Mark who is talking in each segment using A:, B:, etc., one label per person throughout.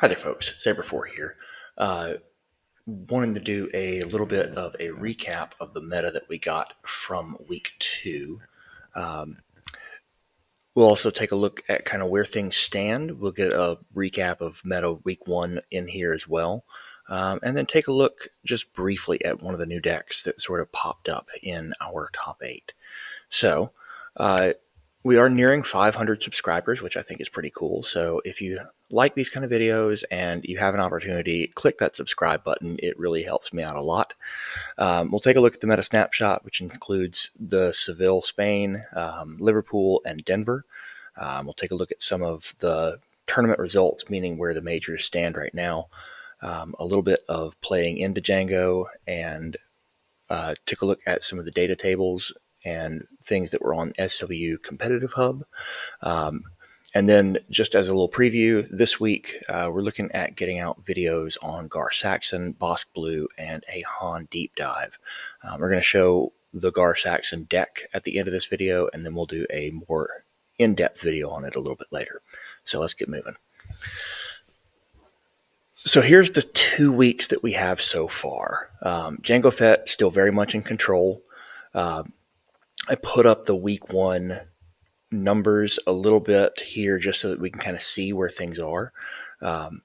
A: Hi there, folks. Saber Four here. Uh, Wanting to do a little bit of a recap of the meta that we got from week two. Um, we'll also take a look at kind of where things stand. We'll get a recap of meta week one in here as well. And then take a look just briefly at one of the new decks that sort of popped up in our top eight. So, uh, we are nearing 500 subscribers, which I think is pretty cool. So if you like these kind of videos and you have an opportunity, click that subscribe button. It really helps me out a lot. We'll take a look at the meta snapshot, which includes the Seville, Spain, Liverpool, and Denver. We'll take a look at some of the tournament results, meaning where the majors stand right now. A little bit of playing into Django, and took a look at some of the data tables and things that were on SW Competitive Hub. And then just as a little preview, this week we're looking at getting out videos on Gar Saxon, Bossk Blue, and a Han deep dive. We're going to show the Gar Saxon deck at the end of this video, and then we'll do a more in-depth video on it a little bit later. So let's get moving. So here's the 2 weeks that we have so far. Django Fett still very much in control. I put up the week one numbers a little bit here just so that we can kind of see where things are. I'm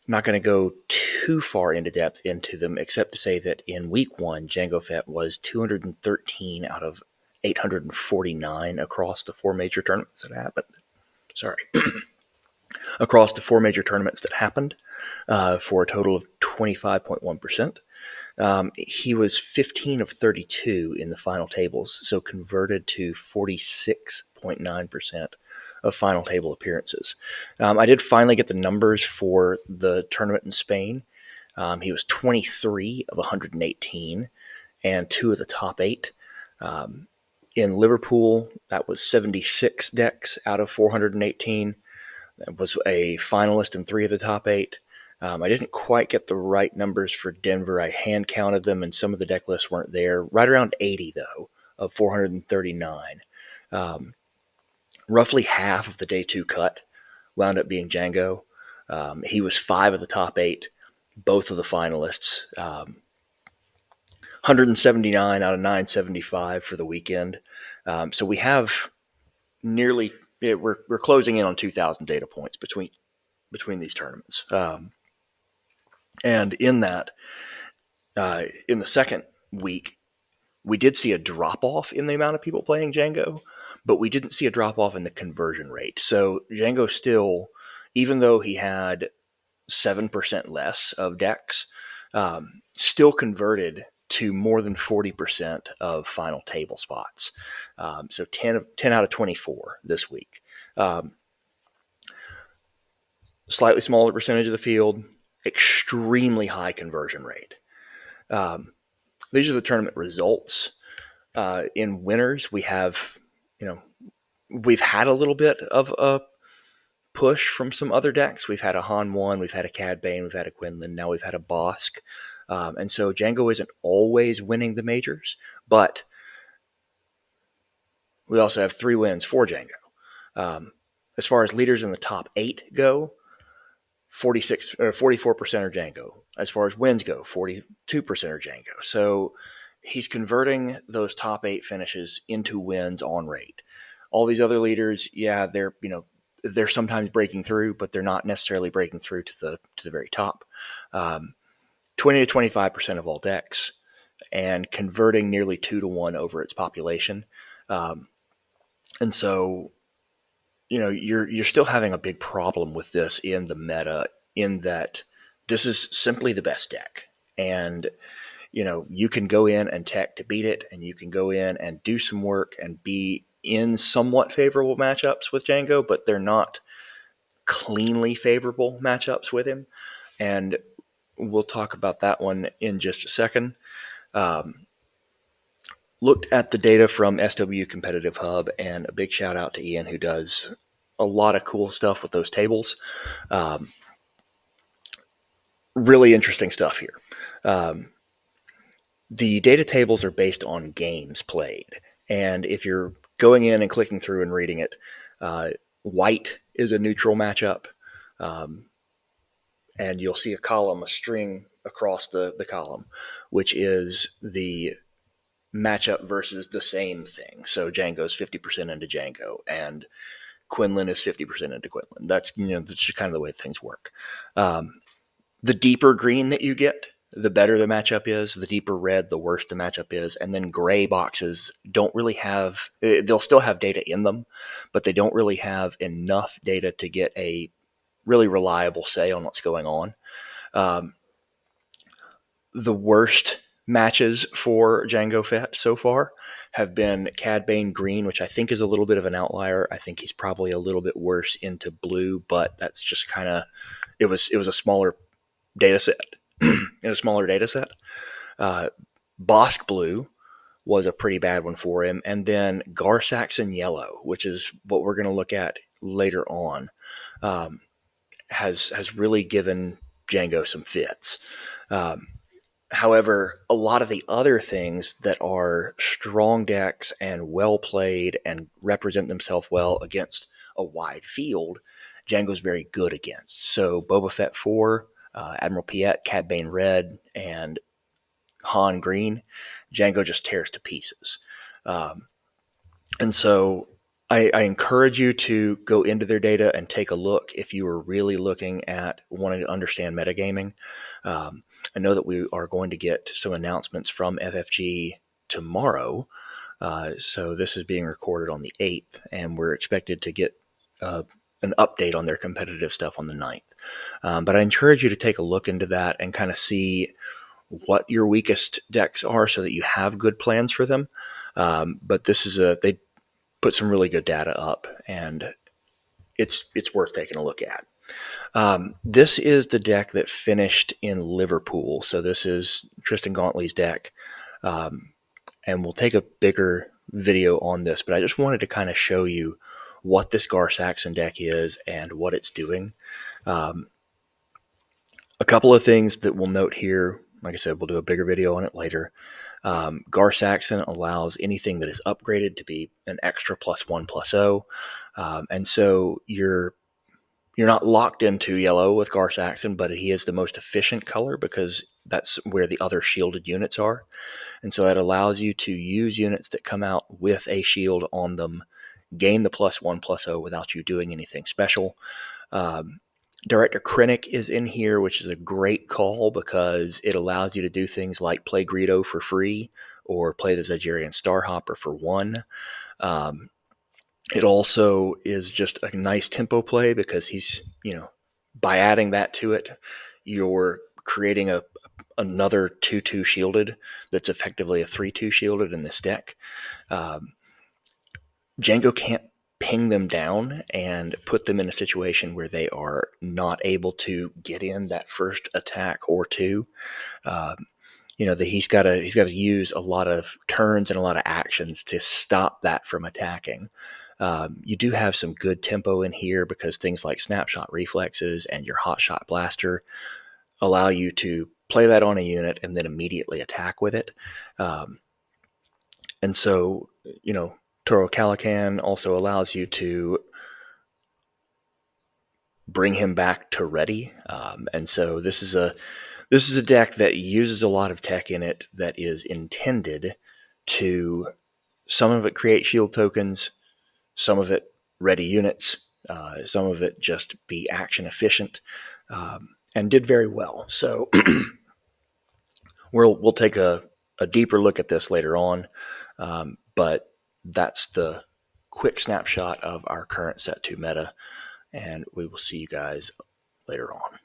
A: not going to go too far into depth into them, except to say that in week one, Django Fett was 213 out of 849 across the four major tournaments that happened. Sorry. Across the four major tournaments that happened, for a total of 25.1%. He was 15 of 32 in the final tables, so converted to 46.9% of final table appearances. I did finally get the numbers for the tournament in Spain. He was 23 of 118 and two of the top eight. In Liverpool, that was 76 decks out of 418. That was a finalist in three of the top eight. I didn't quite get the right numbers for Denver. I hand counted them, and some of the deck lists weren't there. Right around 80, though, of 439. Roughly half of the day two cut wound up being Django. He was five of the top eight, both of the finalists. 179 out of 975 for the weekend. So we have nearly, we're closing in on 2,000 data points between these tournaments. And in that, in the second week, we did see a drop off in the amount of people playing Django, but we didn't see a drop off in the conversion rate. So Django still, even though he had 7% less of decks, still converted to more than 40% of final table spots. So 10 out of 24 this week. Slightly smaller percentage of the field, extremely high conversion rate. These are the tournament results. In winners, we have, we've had a little bit of a push from some other decks. We've had a Han 1, we've had a Cad Bane, we've had a Quinlan, now we've had a Bossk. And so Django isn't always winning the majors, but we also have 3 wins for Django. As far as leaders in the top 8 go, 44% are Django. As far as wins go, 42% are Django. So he's converting those top 8 finishes into wins on rate. All these other leaders, yeah, they're sometimes breaking through, but they're not necessarily breaking through to the very top. 20 to 25% of all decks, and converting nearly 2 to 1 over its population. And so, you're still having a big problem with this in the meta, in that this is simply the best deck. And, you can go in and tech to beat it, and you can go in and do some work and be in somewhat favorable matchups with Django, but they're not cleanly favorable matchups with him. And we'll talk about that one in just a second. Looked at the data from SW Competitive Hub, and a big shout out to Ian, who does a lot of cool stuff with those tables. Really interesting stuff here. The data tables are based on games played. And if you're going in and clicking through and reading it, white is a neutral matchup. and you'll see a column, a string across the column, which is the matchup versus the same thing. So Django's 50% into Django, and Quinlan is 50% into Quinlan. That's that's just kind of the way things work. The deeper green that you get, the better the matchup is. The deeper red, the worse the matchup is. And then gray boxes don't really have, they'll still have data in them, but they don't really have enough data to get a really reliable say on what's going on. The worst matches for Django Fett so far have been Cad Bane green, which I think is a little bit of an outlier. I think he's probably a little bit worse into blue, but that's just kind of, it was a smaller data set. In a smaller data set. Bossk blue was a pretty bad one for him. And then Gar Saxon yellow, which is what we're going to look at later on, has really given Django some fits. However, a lot of the other things that are strong decks and well played and represent themselves well against a wide field, Django's very good against. So Boba Fett 4, Admiral Piet, Cad Bane red, and Han green, Django just tears to pieces. And so I encourage you to go into their data and take a look if you are really looking at wanting to understand metagaming. I know that we are going to get some announcements from FFG tomorrow. So this is being recorded on the 8th, and we're expected to get an update on their competitive stuff on the 9th. But I encourage you to take a look into that and kind of see what your weakest decks are so that you have good plans for them. But this is they put some really good data up, and it's worth taking a look at. This is the deck that finished in Liverpool. So this is Tristan Gauntly's deck. And we'll take a bigger video on this, but I just wanted to kind of show you what this Gar Saxon deck is and what it's doing. A couple of things that we'll note here. Like I said, we'll do a bigger video on it later. Gar Saxon allows anything that is upgraded to be an extra +1/+0. And so you're not locked into yellow with Gar Saxon, but he is the most efficient color because that's where the other shielded units are. And so that allows you to use units that come out with a shield on them, gain the +1/+0 without you doing anything special. Director Krennic is in here, which is a great call because it allows you to do things like play Greedo for free or play the Zygerian Starhopper for 1. It also is just a nice tempo play because he's, by adding that to it, you're creating another 2/2 shielded that's effectively a 3/2 shielded in this deck. Django can't ping them down and put them in a situation where they are not able to get in that first attack or two. He's got to use a lot of turns and a lot of actions to stop that from attacking. You do have some good tempo in here because things like Snapshot reflexes and your Hotshot Blaster allow you to play that on a unit and then immediately attack with it. And so, Toro Calican also allows you to bring him back to ready. And so this is a deck that uses a lot of tech in it that is intended to, some of it create shield tokens, some of it ready units, some of it just be action efficient, and did very well. So we'll take a deeper look at this later on, but that's the quick snapshot of our current set 2 meta, and we will see you guys later on.